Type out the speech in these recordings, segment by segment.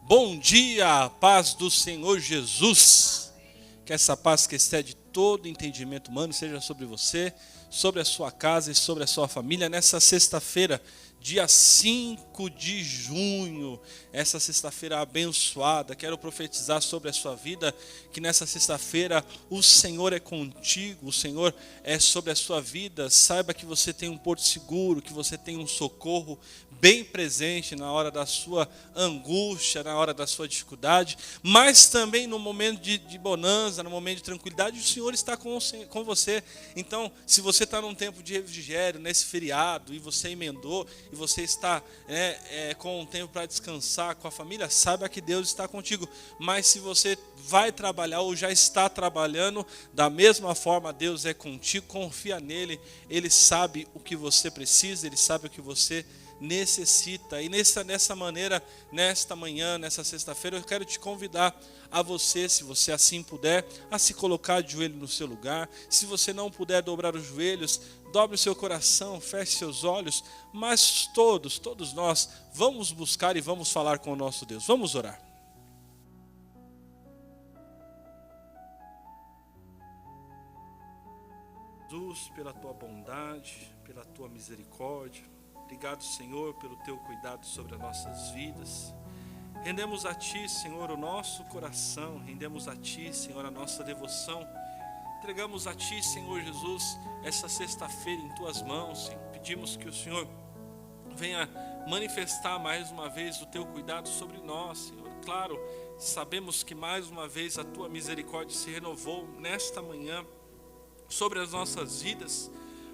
Bom dia, paz do Senhor Jesus. Que essa paz que excede todo entendimento humano seja sobre você, sobre a sua casa e sobre a sua família nessa sexta-feira, dia 5 de junho, essa sexta-feira abençoada. Quero profetizar sobre a sua vida que nessa sexta-feira o Senhor é contigo, o Senhor é sobre a sua vida. Saiba que você tem um porto seguro, que você tem um socorro bem presente na hora da sua angústia, na hora da sua dificuldade, mas também no momento de bonança, no momento de tranquilidade, o Senhor está com você. Então, se você está num tempo de refrigério, nesse feriado, e você emendou, e você está com um tempo para descansar com a família, saiba que Deus está contigo. Mas se você vai trabalhar ou já está trabalhando, da mesma forma Deus é contigo, confia nele, Ele sabe o que você precisa, Ele sabe o que você necessita. E nessa maneira, nesta manhã, nessa sexta-feira, eu quero te convidar a você, se você assim puder, a se colocar de joelho no seu lugar. Se você não puder dobrar os joelhos, dobre o seu coração, feche seus olhos, mas todos nós vamos buscar e vamos falar com o nosso Deus. Vamos orar. Jesus, pela tua bondade, pela tua misericórdia, obrigado, Senhor, pelo teu cuidado sobre as nossas vidas. Rendemos a Ti, Senhor, o nosso coração, rendemos a Ti, Senhor, a nossa devoção. Entregamos a Ti, Senhor Jesus, essa sexta-feira em Tuas mãos, Senhor. Pedimos que o Senhor venha manifestar mais uma vez o Teu cuidado sobre nós, Senhor. Claro, sabemos que mais uma vez a Tua misericórdia se renovou nesta manhã sobre as nossas vidas,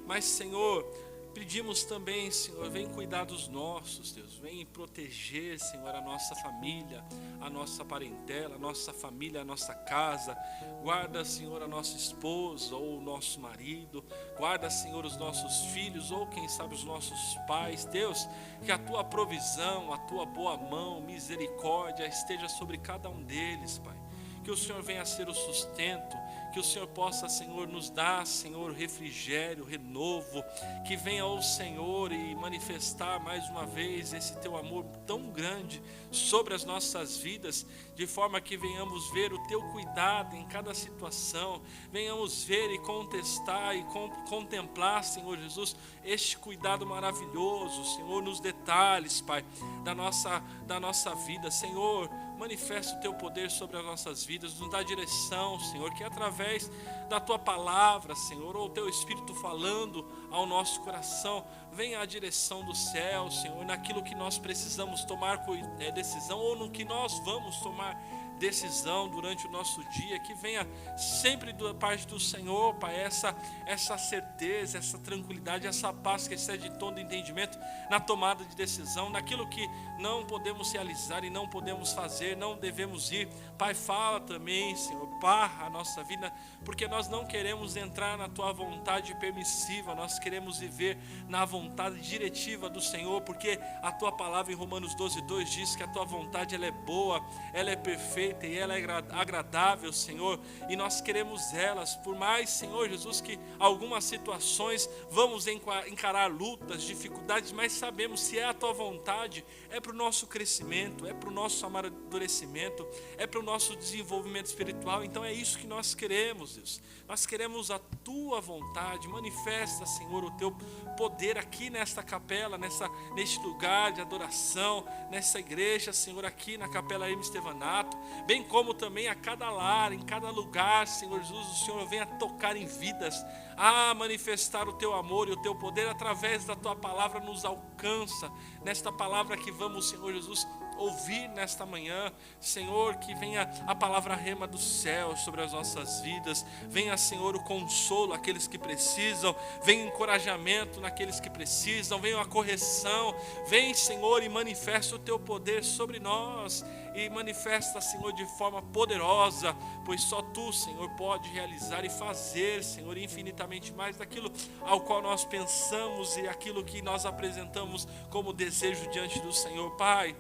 mas, Senhor, pedimos também, Senhor, vem cuidar dos nossos, Deus, vem proteger, Senhor, a nossa família, a nossa parentela, a nossa família, a nossa casa. Guarda, Senhor, a nossa esposa ou o nosso marido, guarda, Senhor, os nossos filhos ou quem sabe os nossos pais. Deus, que a Tua provisão, a Tua boa mão, misericórdia esteja sobre cada um deles, Pai. Que o Senhor venha a ser o sustento, que o Senhor possa, Senhor, nos dar, Senhor, refrigério, renovo, que venha o Senhor e manifestar mais uma vez esse Teu amor tão grande sobre as nossas vidas, de forma que venhamos ver o Teu cuidado em cada situação, venhamos ver e contestar e contemplar, Senhor Jesus, este cuidado maravilhoso, Senhor, nos detalhes, Pai, da nossa vida. Senhor, manifesta o Teu poder sobre as nossas vidas, nos dá direção, Senhor, que através da Tua palavra, Senhor, ou o Teu Espírito falando ao nosso coração, venha a direção do céu, Senhor, naquilo que nós precisamos tomar decisão, ou no que nós vamos tomar decisão durante o nosso dia, que venha sempre da parte do Senhor, Pai, essa certeza, essa tranquilidade, essa paz que excede todo entendimento na tomada de decisão, naquilo que não podemos realizar e não podemos fazer, não devemos ir. Pai, fala também, Senhor, barra a nossa vida, porque nós não queremos entrar na Tua vontade permissiva, nós queremos viver na vontade diretiva do Senhor, porque a Tua palavra em Romanos 12:2 diz que a Tua vontade ela é boa, ela é perfeita e ela é agradável, Senhor, e nós queremos elas. Por mais, Senhor Jesus, que algumas situações vamos encarar lutas, dificuldades, mas sabemos se é a Tua vontade, é para o nosso crescimento, é para o nosso amadurecimento, é para o nosso desenvolvimento espiritual. Então é isso que nós queremos, Deus. Nós queremos a Tua vontade. Manifesta, Senhor, o Teu poder aqui nesta capela, neste lugar de adoração, nessa igreja, Senhor, aqui na Capela M. Estevanato, bem como também a cada lar, em cada lugar, Senhor Jesus, o Senhor venha tocar em vidas, a manifestar o Teu amor e o Teu poder através da Tua palavra. Nos alcança nesta palavra que vamos, Senhor Jesus, ouvir nesta manhã, Senhor, que venha a palavra rema do céu sobre as nossas vidas, venha, Senhor, o consolo àqueles que precisam, venha o encorajamento naqueles que precisam, venha a correção, vem, Senhor, e manifesta o Teu poder sobre nós, e manifesta, Senhor, de forma poderosa, pois só Tu, Senhor, pode realizar e fazer, Senhor, infinitamente mais daquilo ao qual nós pensamos e aquilo que nós apresentamos como desejo diante do Senhor. Pai,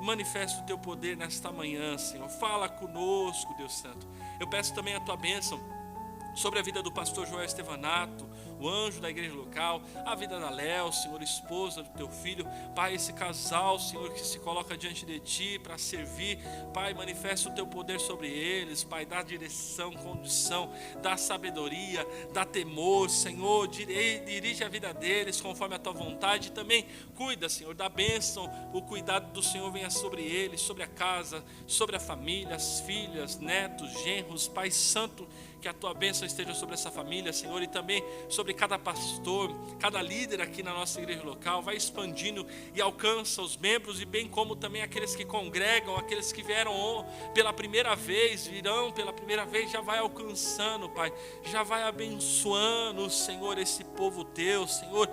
manifesta o Teu poder nesta manhã, Senhor. Fala conosco, Deus Santo. Eu peço também a Tua bênção sobre a vida do pastor Joel Estevanato, o anjo da igreja local, a vida da Léo, Senhor, esposa do teu filho, Pai, esse casal, Senhor, que se coloca diante de ti para servir, Pai, manifesta o teu poder sobre eles, Pai, dá direção, condição, dá sabedoria, dá temor, Senhor, dirige a vida deles conforme a tua vontade, e também cuida, Senhor, da bênção, o cuidado do Senhor venha sobre eles, sobre a casa, sobre a família, as filhas, netos, genros, Pai Santo, que a tua bênção esteja sobre essa família, Senhor, e também sobre cada pastor, cada líder aqui na nossa igreja local. Vai expandindo e alcança os membros, e bem como também aqueles que congregam, aqueles que vieram pela primeira vez, virão pela primeira vez, já vai alcançando, Pai, já vai abençoando, Senhor, esse povo teu, Senhor.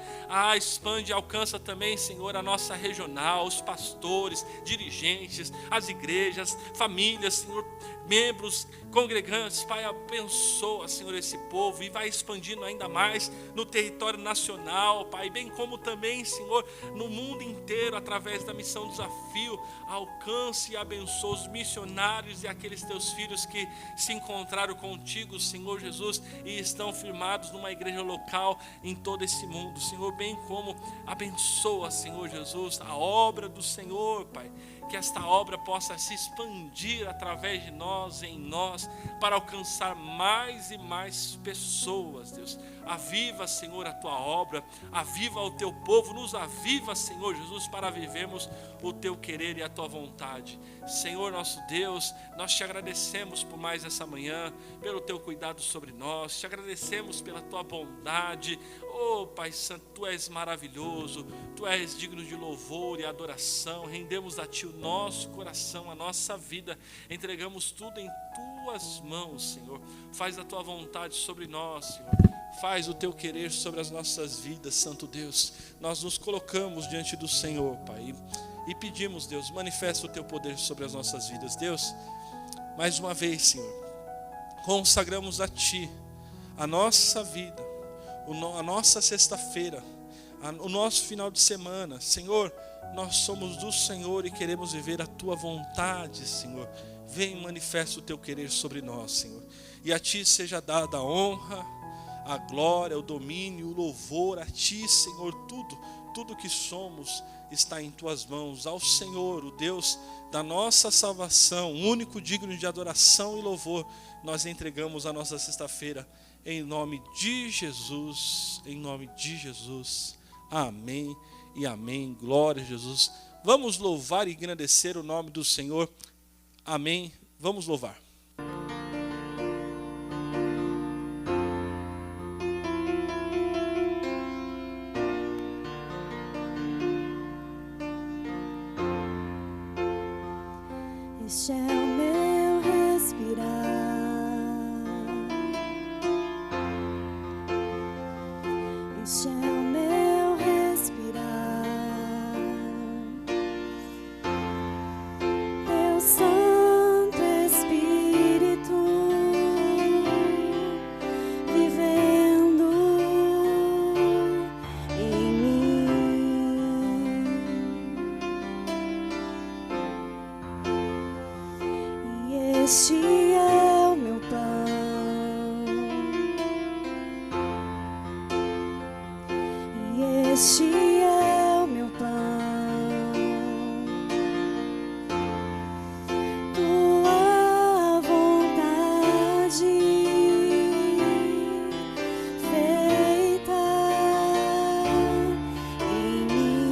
Expande e alcança também, Senhor, a nossa regional, os pastores, dirigentes, as igrejas, famílias, Senhor, membros, congregantes, Pai, abençoa, Senhor, esse povo, e vai expandindo ainda mais no território nacional, Pai, bem como também, Senhor, no mundo inteiro, através da missão Desafio. Alcance e abençoa os missionários e aqueles teus filhos que se encontraram contigo, Senhor Jesus, e estão firmados numa igreja local em todo esse mundo, Senhor, bem como abençoa, Senhor Jesus, a obra do Senhor, Pai, que esta obra possa se expandir através de nós, em nós, para alcançar mais e mais pessoas, Deus. Aviva, Senhor, a tua obra, aviva o teu povo, nos aviva, Senhor Jesus, para vivermos o teu querer e a tua vontade. Senhor nosso Deus, nós te agradecemos por mais essa manhã, pelo teu cuidado sobre nós, te agradecemos pela tua bondade. Oh, Pai Santo, tu és maravilhoso, tu és digno de louvor e adoração. Rendemos a ti o nosso coração, a nossa vida, entregamos tudo em tuas mãos, Senhor. Faz a tua vontade sobre nós, Senhor. Faz o teu querer sobre as nossas vidas, Santo Deus. Nós nos colocamos diante do Senhor, Pai, e pedimos, Deus, manifesta o teu poder sobre as nossas vidas. Deus, mais uma vez, Senhor, consagramos a ti a nossa vida, a nossa sexta-feira, o nosso final de semana. Senhor, nós somos do Senhor e queremos viver a tua vontade, Senhor. Vem, manifesta o teu querer sobre nós, Senhor. E a ti seja dada a honra, a glória, o domínio, o louvor. A ti, Senhor, tudo que somos está em tuas mãos. Ao Senhor, o Deus da nossa salvação, único digno de adoração e louvor, nós entregamos a nossa sexta-feira, em nome de Jesus, em nome de Jesus. Amém e amém. Glória a Jesus. Vamos louvar e agradecer o nome do Senhor. Amém. Vamos louvar. Este é o meu respirar, este é o meu respirar, teu Santo Espírito vivendo em mim. Este é o meu pão, e este é o meu pão, tua vontade feita em mim,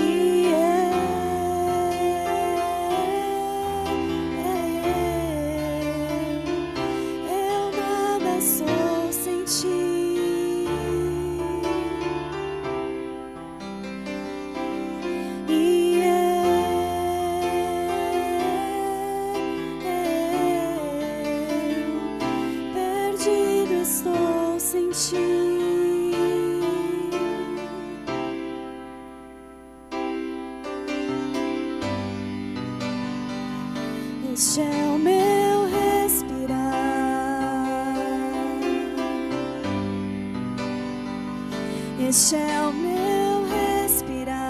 e eu nada sou sem ti. E eu perdido estou sem ti. Este é o meu respirar, este é o meu respirar,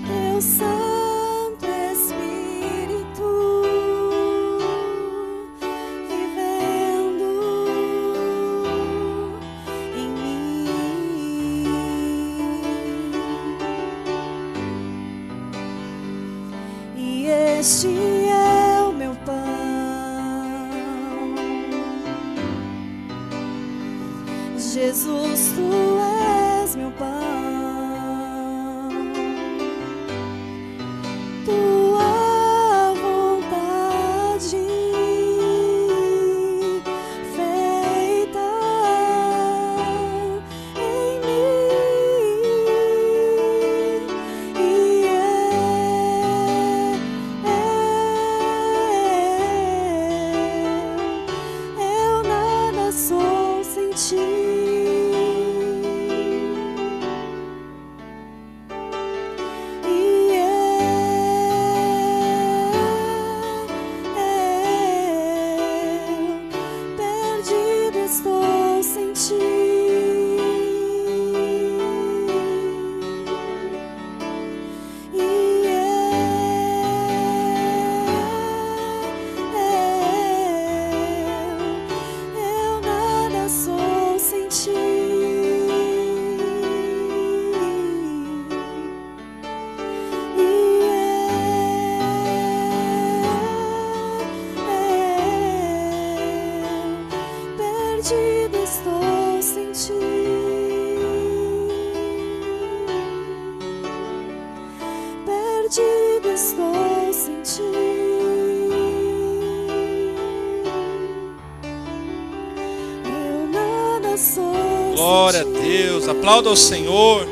teu Santo Espírito Este é o meu pão. Jesus, tu és meu pão. Tua vontade feita em mim, e eu nada sou sem ti. Estou sem ti, e eu nada sou sem ti, perdido estou sem ti, perdido estou sem ti, eu nada sou. Glória a Deus, aplauda ao Senhor.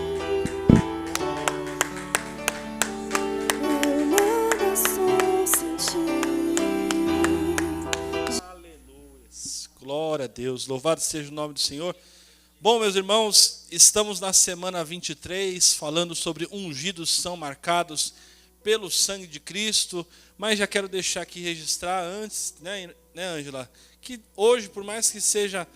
Eu nada sou sem ti. Aleluia. Glória a Deus, louvado seja o nome do Senhor. Bom, meus irmãos, estamos na semana 23, falando sobre ungidos são marcados pelo sangue de Cristo, mas já quero deixar aqui registrar antes, né, Ângela, que hoje, por mais que seja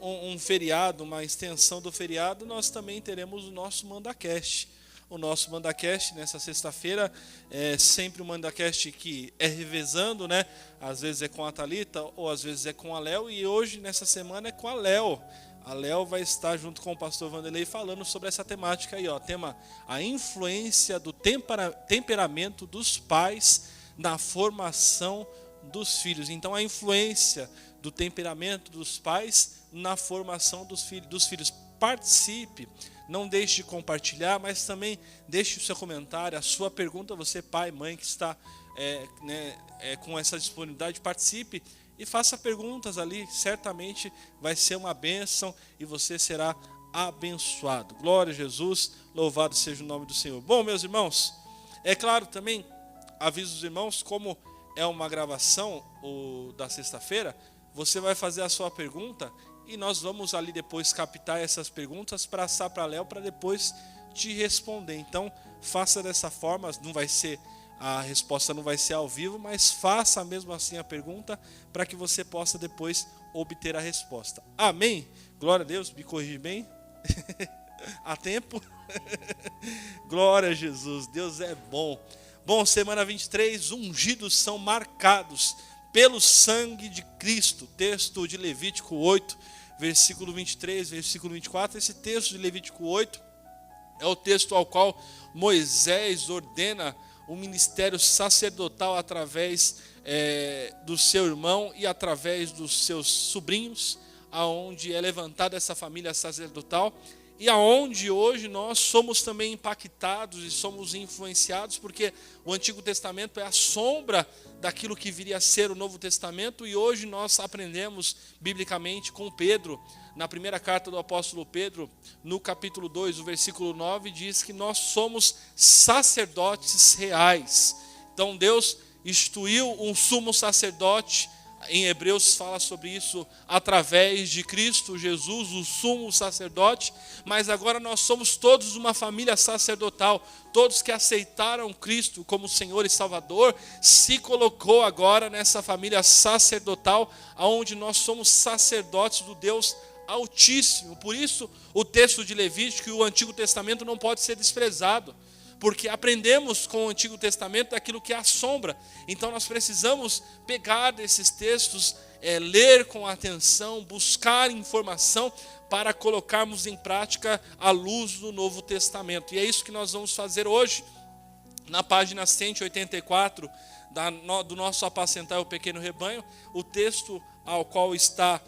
um feriado, uma extensão do feriado, nós também teremos o nosso MandaCast. O nosso MandaCast nessa sexta-feira é sempre um MandaCast que é revezando, né? Às vezes é com a Thalita ou às vezes é com a Léo, e hoje, nessa semana, é com a Léo. A Léo vai estar junto com o pastor Vanderlei falando sobre essa temática aí, ó, tema: a influência do temperamento dos pais na formação dos filhos. Então, a influência do temperamento dos pais na formação dos filhos. Participe, não deixe de compartilhar, mas também deixe o seu comentário, a sua pergunta. Você, pai, mãe, que está com essa disponibilidade, participe e faça perguntas ali, certamente vai ser uma bênção e você será abençoado. Glória a Jesus, louvado seja o nome do Senhor. Bom, meus irmãos, é claro também, aviso os irmãos, como é uma gravação da sexta-feira, você vai fazer a sua pergunta e nós vamos ali depois captar essas perguntas, passar para Léo para depois te responder. Então, faça dessa forma, a resposta não vai ser ao vivo, mas faça mesmo assim a pergunta para que você possa depois obter a resposta. Amém? Glória a Deus, me corrige bem. Há tempo? Glória a Jesus, Deus é bom. Bom, semana 23, ungidos são marcados pelo sangue de Cristo. Texto de Levítico 8, versículo 23, versículo 24. Esse texto de Levítico 8 é o texto ao qual Moisés ordena o ministério sacerdotal através do seu irmão e através dos seus sobrinhos, aonde é levantada essa família sacerdotal, e aonde hoje nós somos também impactados e somos influenciados, porque o Antigo Testamento é a sombra daquilo que viria a ser o Novo Testamento, e hoje nós aprendemos biblicamente com Pedro, na primeira carta do apóstolo Pedro, no capítulo 2, o versículo 9, diz que nós somos sacerdotes reais. Então Deus instituiu um sumo sacerdote. Em Hebreus fala sobre isso através de Cristo Jesus, o sumo sacerdote, mas agora nós somos todos uma família sacerdotal. Todos que aceitaram Cristo como Senhor e Salvador, se colocou agora nessa família sacerdotal, onde nós somos sacerdotes do Deus Altíssimo. Por isso o texto de Levítico e o Antigo Testamento não pode ser desprezado, porque aprendemos com o Antigo Testamento daquilo que é a sombra. Então nós precisamos pegar desses textos, ler com atenção, buscar informação para colocarmos em prática a luz do Novo Testamento. E é isso que nós vamos fazer hoje. na página 184 do nosso Apacentar o Pequeno Rebanho, o texto ao qual está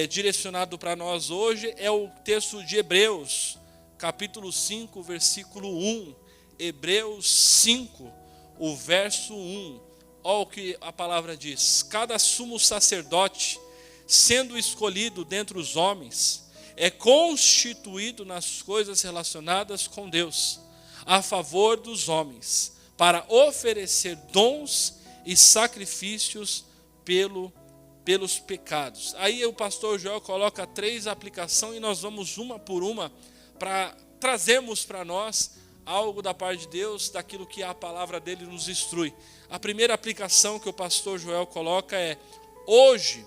direcionado para nós hoje é o texto de Hebreus, capítulo 5, versículo 1. Hebreus 5, o verso 1. Olha o que a palavra diz: cada sumo sacerdote, sendo escolhido dentre os homens, é constituído nas coisas relacionadas com Deus, a favor dos homens, para oferecer dons e sacrifícios pelos pecados. Aí o pastor Joel coloca 3 aplicações e nós vamos uma por uma para trazermos para nós algo da parte de Deus, daquilo que a palavra dele nos instrui. A primeira aplicação que o pastor Joel coloca é: hoje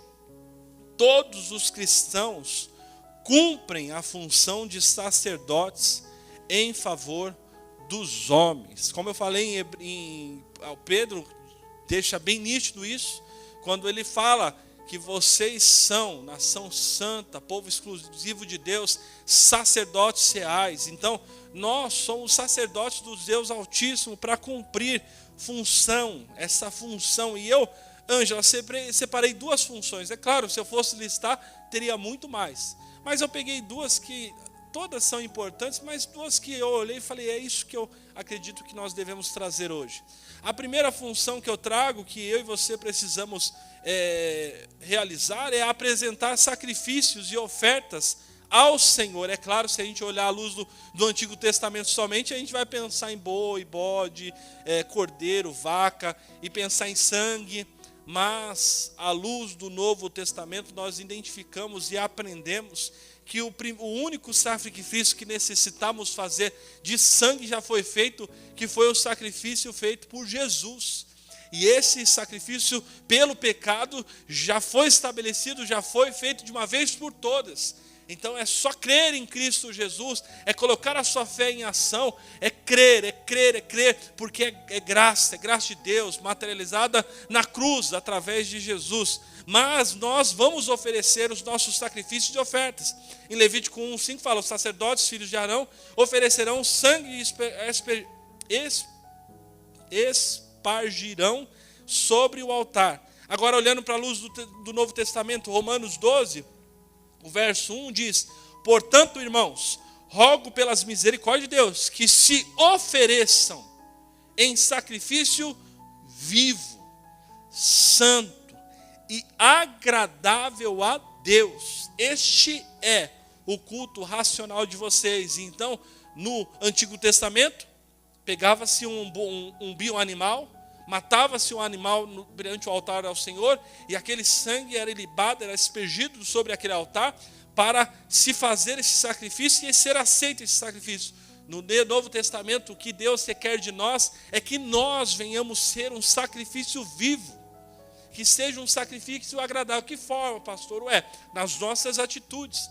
todos os cristãos cumprem a função de sacerdotes em favor dos homens. Como eu falei Pedro deixa bem nítido isso, quando ele fala que vocês são nação santa, povo exclusivo de Deus, sacerdotes reais. Então, nós somos sacerdotes do Deus Altíssimo para cumprir essa função. E eu, Ângela, separei 2 funções. É claro, se eu fosse listar, teria muito mais. Mas eu peguei 2 que todas são importantes, mas 2 que eu olhei e falei, é isso que eu acredito que nós devemos trazer hoje. A primeira função que eu trago, que eu e você precisamos realizar, é apresentar sacrifícios e ofertas ao Senhor. É claro, se a gente olhar à luz do Antigo Testamento somente, a gente vai pensar em boi, bode, cordeiro, vaca, e pensar em sangue. Mas, à luz do Novo Testamento, nós identificamos e aprendemos que o único sacrifício que necessitamos fazer de sangue já foi feito, que foi o sacrifício feito por Jesus. E esse sacrifício pelo pecado já foi estabelecido, já foi feito de uma vez por todas. Então é só crer em Cristo Jesus, é colocar a sua fé em ação, é crer, porque é graça de Deus materializada na cruz, através de Jesus. Mas nós vamos oferecer os nossos sacrifícios de ofertas. Em Levítico 1:5 fala: os sacerdotes, filhos de Arão, oferecerão sangue e espargirão sobre o altar. Agora, olhando para a luz do Novo Testamento, Romanos 12, o verso 1 diz: portanto, irmãos, rogo pelas misericórdias de Deus, que se ofereçam em sacrifício vivo, santo e agradável a Deus. Este é o culto racional de vocês. Então, no Antigo Testamento, pegava-se um bioanimal, matava-se um animal perante o altar ao Senhor, e aquele sangue era ilibado, era aspergido sobre aquele altar, para se fazer esse sacrifício e ser aceito esse sacrifício. No Novo Testamento, o que Deus requer de nós é que nós venhamos ser um sacrifício vivo, que seja um sacrifício agradável. Que forma, pastor? Nas nossas atitudes,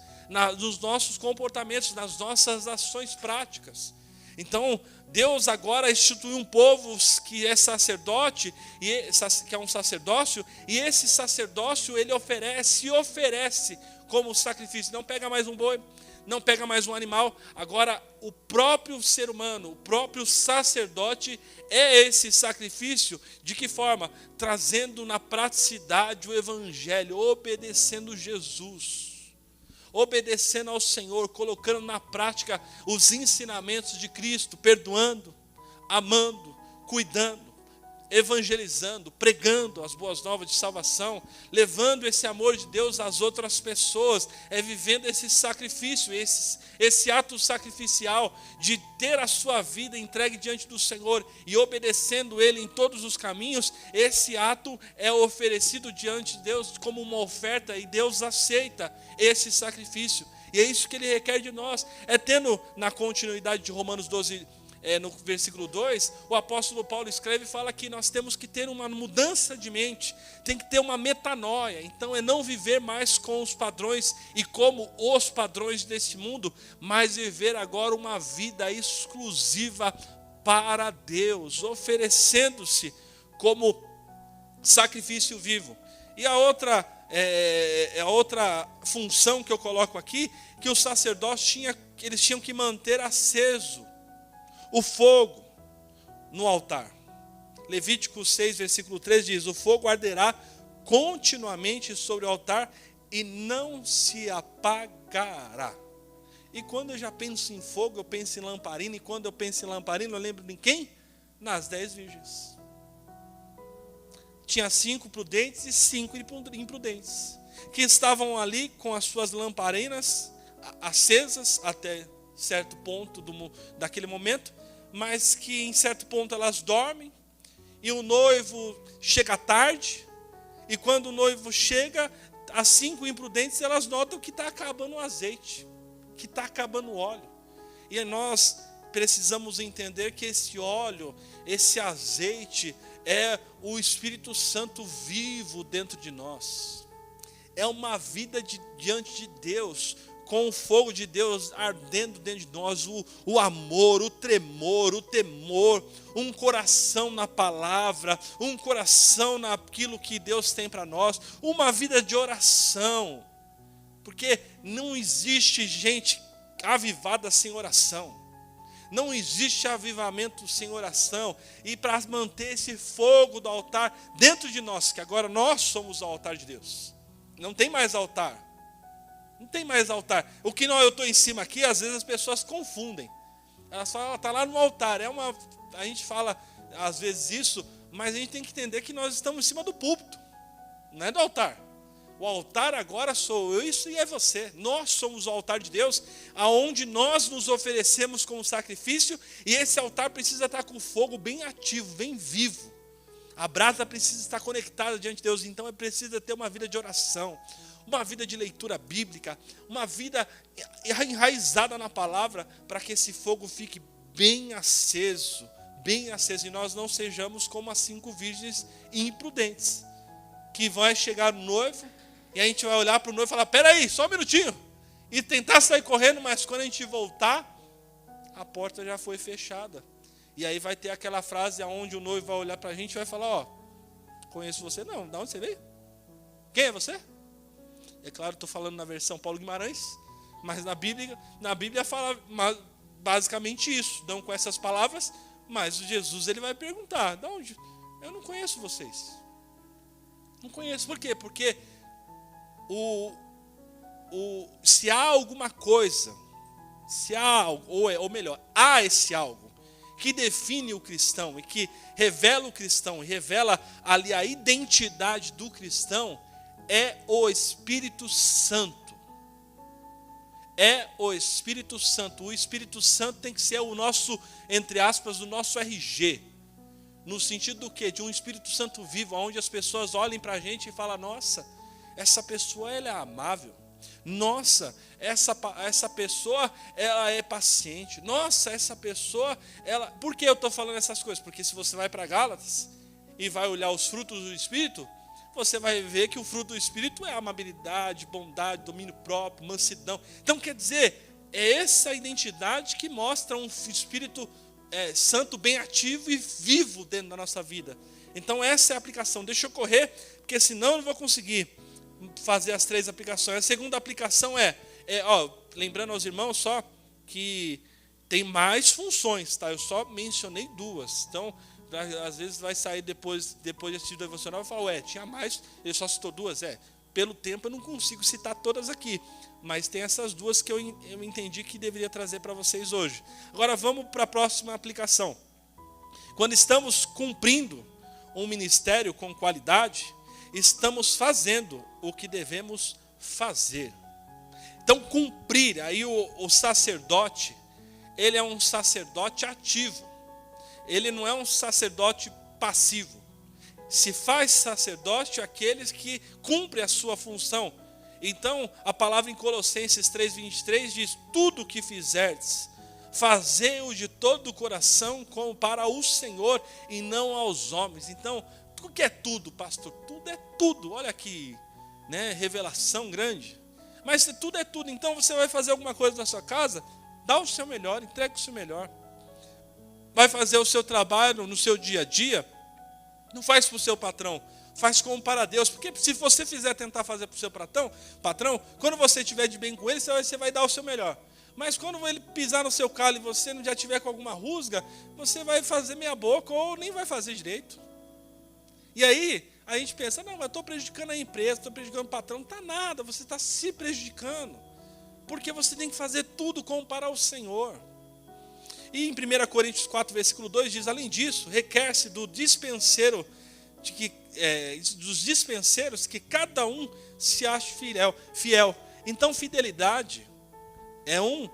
nos nossos comportamentos, nas nossas ações práticas. Então, Deus agora instituiu um povo que é sacerdote, que é um sacerdócio, e esse sacerdócio ele oferece como sacrifício. Não pega mais um boi, não pega mais um animal. Agora, o próprio ser humano, o próprio sacerdote é esse sacrifício. De que forma? Trazendo na praticidade o evangelho, obedecendo Jesus, obedecendo ao Senhor, colocando na prática os ensinamentos de Cristo, perdoando, amando, cuidando, evangelizando, pregando as boas novas de salvação, levando esse amor de Deus às outras pessoas, vivendo esse sacrifício, esse ato sacrificial de ter a sua vida entregue diante do Senhor e obedecendo Ele em todos os caminhos. Esse ato é oferecido diante de Deus como uma oferta, e Deus aceita esse sacrifício. E é isso que Ele requer de nós. Tendo na continuidade de Romanos 12, no versículo 2, o apóstolo Paulo escreve e fala que nós temos que ter uma mudança de mente, tem que ter uma metanoia. Então é não viver mais com os padrões e como os padrões desse mundo, mas viver agora uma vida exclusiva para Deus, oferecendo-se como sacrifício vivo. E a outra função que eu coloco aqui, que os sacerdotes eles tinham que manter aceso o fogo, no altar. Levítico 6, versículo 3 diz: o fogo arderá continuamente sobre o altar e não se apagará. E quando eu já penso em fogo, eu penso em lamparina. E quando eu penso em lamparina, eu lembro de quem? Nas 10 virgens. Tinha 5 prudentes e 5 imprudentes, que estavam ali com as suas lamparinas acesas até certo ponto daquele momento, mas que em certo ponto elas dormem, e o noivo chega tarde, e quando o noivo chega, as 5 imprudentes, elas notam que está acabando o azeite, que está acabando o óleo. E nós precisamos entender que esse óleo, esse azeite, é o Espírito Santo vivo dentro de nós. É uma vida diante de Deus, com o fogo de Deus ardendo dentro de nós, o amor, o tremor, o temor, um coração na palavra, um coração naquilo que Deus tem para nós, uma vida de oração, porque não existe gente avivada sem oração. Não existe avivamento sem oração. E para manter esse fogo do altar dentro de nós, que agora nós somos o altar de Deus. Não tem mais altar. Não tem mais altar. O que eu estou em cima aqui, às vezes as pessoas confundem. Elas falam, ela está lá no altar. A gente fala às vezes isso, mas a gente tem que entender que nós estamos em cima do púlpito. Não é do altar. O altar agora sou eu, isso e é você. Nós somos o altar de Deus, aonde nós nos oferecemos como sacrifício, e esse altar precisa estar com o fogo bem ativo, bem vivo. A brasa precisa estar conectada diante de Deus, então precisa ter uma vida de oração, uma vida de leitura bíblica, uma vida enraizada na palavra, para que esse fogo fique bem aceso, e nós não sejamos como as 5 virgens imprudentes, que vai chegar o noivo, e a gente vai olhar para o noivo e falar, peraí, só um minutinho, e tentar sair correndo, mas quando a gente voltar, a porta já foi fechada. E aí vai ter aquela frase onde o noivo vai olhar para a gente e vai falar, ó, conheço você? Não, de onde você veio? Quem é você? É claro, estou falando na versão Paulo Guimarães, mas na Bíblia fala basicamente isso, não com essas palavras, mas o Jesus ele vai perguntar, de onde? Eu não conheço vocês. Não conheço, por quê? Porque se há alguma coisa, se há algo, ou melhor, há esse algo que define o cristão e que revela o cristão, e revela ali a identidade do cristão, é o Espírito Santo. É o Espírito Santo. O Espírito Santo tem que ser o nosso, entre aspas, o nosso RG. No sentido do quê? De um Espírito Santo vivo, onde as pessoas olhem para a gente e falam, nossa, essa pessoa ela é amável. Nossa, essa pessoa ela é paciente. Nossa, essa pessoa, ela... Por que eu estou falando essas coisas? Porque se você vai para Gálatas e vai olhar os frutos do Espírito, você vai ver que o fruto do Espírito é amabilidade, bondade, domínio próprio, mansidão. Então quer dizer, é essa identidade que mostra um Espírito Santo bem ativo e vivo dentro da nossa vida. Então essa é a aplicação. Deixa eu correr, porque senão eu não vou conseguir fazer as 3 aplicações. A segunda aplicação lembrando aos irmãos só que tem mais funções, tá? Eu só mencionei 2. Então, às vezes vai sair depois de assistir o devocional e falar, tinha mais, ele só citou 2. Pelo tempo eu não consigo citar todas aqui, mas tem essas 2 que eu entendi que deveria trazer para vocês hoje. Agora vamos para a próxima aplicação. Quando estamos cumprindo um ministério com qualidade, estamos fazendo o que devemos fazer. Então cumprir, aí o sacerdote, ele é um sacerdote ativo. Ele não é um sacerdote passivo. Se faz sacerdote aqueles que cumprem a sua função. Então, a palavra em Colossenses 3:23 diz, tudo o que fizerdes, fazei-o de todo o coração como para o Senhor e não aos homens. Então, o que é tudo, pastor? Tudo é tudo. Olha que revelação grande. Mas se tudo é tudo, então você vai fazer alguma coisa na sua casa, dá o seu melhor, entrega o seu melhor. Vai fazer o seu trabalho no seu dia a dia, não faz para o seu patrão, faz como para Deus. Porque se você tentar fazer para o seu patrão, quando você estiver de bem com ele, você vai dar o seu melhor. Mas quando ele pisar no seu calo e você não já tiver com alguma rusga, você vai fazer meia boca ou nem vai fazer direito. E aí, a gente pensa, não, mas eu estou prejudicando a empresa, estou prejudicando o patrão. Não está nada, você está se prejudicando. Porque você tem que fazer tudo como para o Senhor. E em 1 Coríntios 4, versículo 2 diz, além disso, requer-se do dispenseiro, dos dispenseiros que cada um se ache fiel. Então, fidelidade é um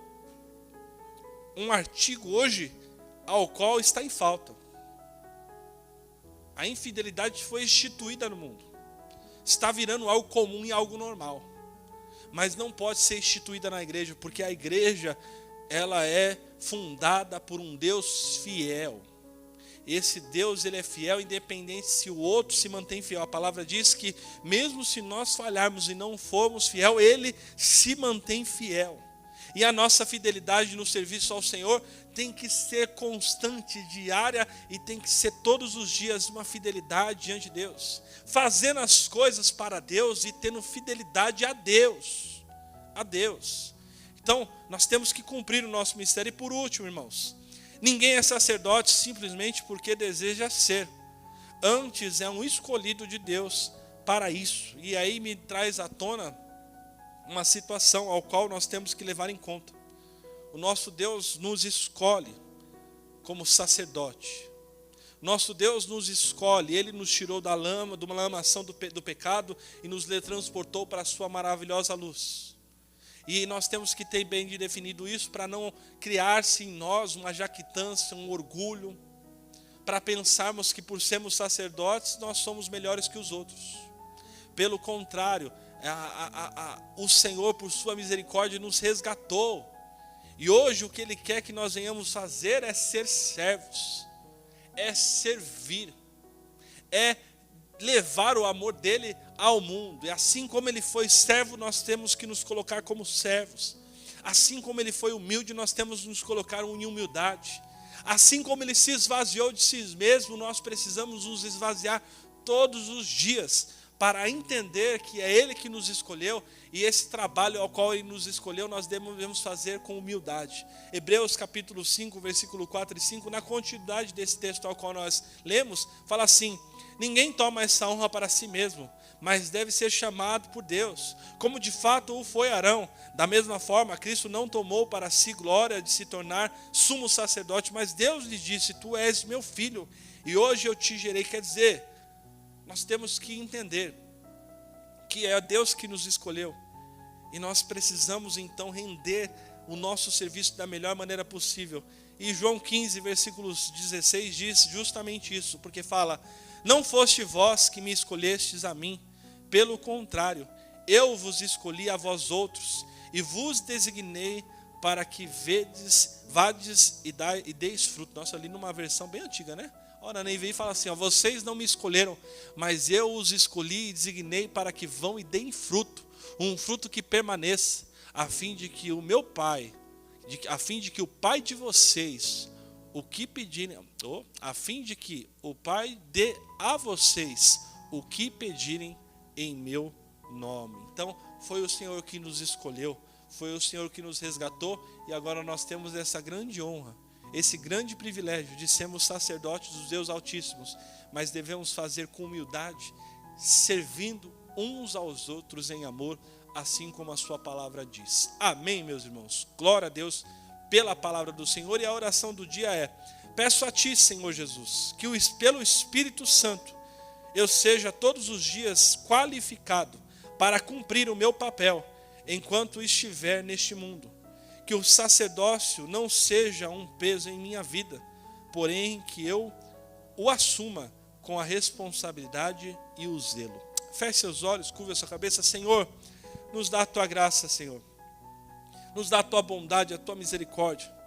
artigo hoje ao qual está em falta. A infidelidade foi instituída no mundo. Está virando algo comum e algo normal. Mas não pode ser instituída na igreja, porque a igreja, ela é fundada por um Deus fiel. Esse Deus, ele é fiel, independente se o outro se mantém fiel. A palavra diz que mesmo se nós falharmos e não formos fiel, ele se mantém fiel. E a nossa fidelidade no serviço ao Senhor tem que ser constante, diária, e tem que ser todos os dias uma fidelidade diante de Deus. Fazendo as coisas para Deus e tendo fidelidade a Deus. A Deus. Então, nós temos que cumprir o nosso ministério. E por último, irmãos, ninguém é sacerdote simplesmente porque deseja ser. Antes é um escolhido de Deus para isso. E aí me traz à tona uma situação ao qual nós temos que levar em conta. O nosso Deus nos escolhe como sacerdote. Nosso Deus nos escolhe, Ele nos tirou da lama, de uma lamação do pecado e nos transportou para a sua maravilhosa luz. E nós temos que ter bem definido isso para não criar-se em nós uma jactância, um orgulho, para pensarmos que por sermos sacerdotes nós somos melhores que os outros. Pelo contrário, o Senhor, por sua misericórdia, nos resgatou. E hoje o que Ele quer que nós venhamos fazer é ser servos, é servir, é levar o amor dEle ao mundo. E assim como Ele foi servo, nós temos que nos colocar como servos. Assim como Ele foi humilde, nós temos que nos colocar em humildade. Assim como Ele se esvaziou de si mesmo, nós precisamos nos esvaziar todos os dias, para entender que é Ele que nos escolheu, e esse trabalho ao qual Ele nos escolheu, nós devemos fazer com humildade. Hebreus capítulo 5, versículo 4 e 5, na continuidade desse texto ao qual nós lemos, fala assim: ninguém toma essa honra para si mesmo, mas deve ser chamado por Deus, como de fato o foi Arão. Da mesma forma, Cristo não tomou para si glória de se tornar sumo sacerdote, mas Deus lhe disse: tu és meu filho, e hoje eu te gerei. Quer dizer, nós temos que entender que é Deus que nos escolheu. E nós precisamos então render o nosso serviço da melhor maneira possível. E João 15, versículos 16 diz justamente isso, porque fala: não foste vós que me escolhestes a mim, pelo contrário, eu vos escolhi a vós outros, e vos designei para que vades e deis fruto. Nossa, ali numa versão bem antiga, né? Ora, nem vem e fala assim, ó, vocês não me escolheram, mas eu os escolhi e designei para que vão e deem fruto, um fruto que permaneça, a fim de que o meu Pai, a fim de que o Pai de vocês, o que pedirem, a fim de que o Pai dê a vocês o que pedirem em meu nome. Então, foi o Senhor que nos escolheu, foi o Senhor que nos resgatou, e agora nós temos essa grande honra, esse grande privilégio de sermos sacerdotes dos Deus Altíssimos, mas devemos fazer com humildade, servindo uns aos outros em amor, assim como a sua palavra diz. Amém, meus irmãos? Glória a Deus pela palavra do Senhor. E a oração do dia é: peço a Ti, Senhor Jesus, que pelo Espírito Santo eu seja todos os dias qualificado para cumprir o meu papel enquanto estiver neste mundo. Que o sacerdócio não seja um peso em minha vida, porém que eu o assuma com a responsabilidade e o zelo. Feche seus olhos, curva a sua cabeça. Senhor, nos dá a Tua graça, Senhor. Nos dá a Tua bondade, a Tua misericórdia.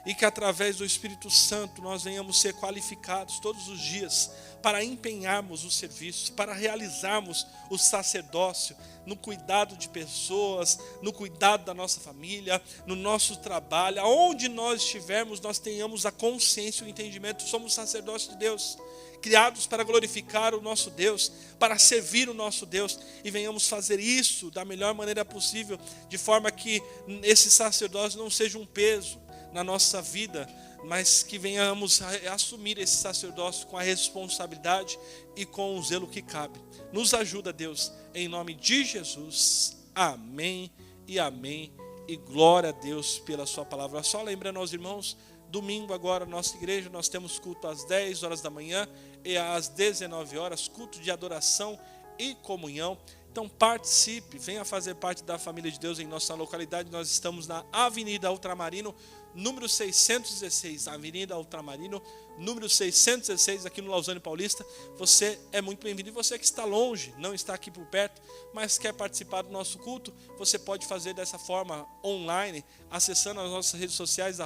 E que através do Espírito Santo nós venhamos ser qualificados todos os dias para empenharmos o serviço, para realizarmos o sacerdócio no cuidado de pessoas, no cuidado da nossa família, no nosso trabalho, aonde nós estivermos, nós tenhamos a consciência e o entendimento, somos sacerdotes de Deus. criados para glorificar o nosso Deus, para servir o nosso Deus, e venhamos fazer isso da melhor maneira possível, de forma que esse sacerdócio não seja um peso na nossa vida, mas que venhamos a assumir esse sacerdócio com a responsabilidade e com o zelo que cabe. Nos ajuda, Deus, em nome de Jesus. Amém e amém. E glória a Deus pela sua palavra. Só lembrando aos irmãos, domingo agora, nossa igreja, nós temos culto às 10 horas da manhã e às 19 horas, culto de adoração e comunhão. Então participe, venha fazer parte da família de Deus em nossa localidade. Nós estamos na Avenida Ultramarino, número 616, Avenida Ultramarino, número 616, aqui no Lausanne Paulista. Você é muito bem-vindo. E você que está longe, não está aqui por perto, mas quer participar do nosso culto, você pode fazer dessa forma online, acessando as nossas redes sociais,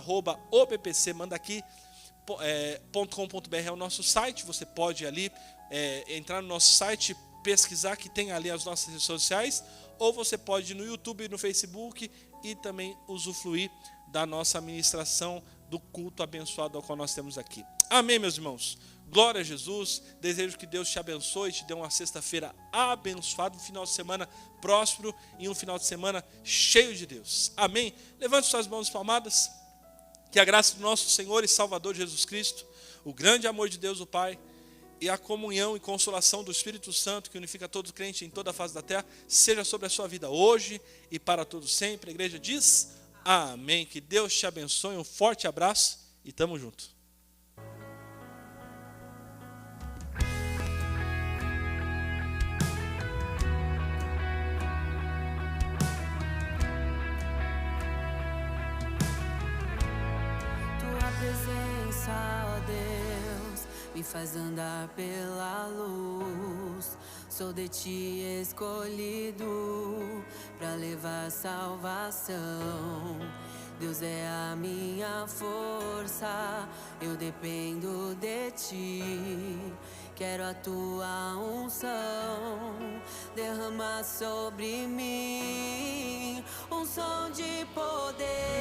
@OPPC, manda aqui, .com.br é o nosso site. Você pode ali entrar no nosso site, pesquisar que tem ali as nossas redes sociais, ou você pode ir no YouTube, no Facebook e também usufruir da nossa ministração do culto abençoado ao qual nós temos aqui. Amém, meus irmãos? Glória a Jesus. Desejo que Deus te abençoe, te dê uma sexta-feira abençoada, um final de semana próspero e um final de semana cheio de Deus. Amém? Levante suas mãos palmadas. Que a graça do nosso Senhor e Salvador Jesus Cristo, o grande amor de Deus o Pai e a comunhão e consolação do Espírito Santo, que unifica todo crente em toda a face da terra, seja sobre a sua vida hoje e para todos sempre. A igreja diz amém. Que Deus te abençoe. Um forte abraço e tamo junto. Tua presença, ó Deus, me faz andar pela luz. Sou de ti escolhido pra levar salvação. Deus é a minha força, eu dependo de ti. Quero a tua unção derramar sobre mim, um som de poder.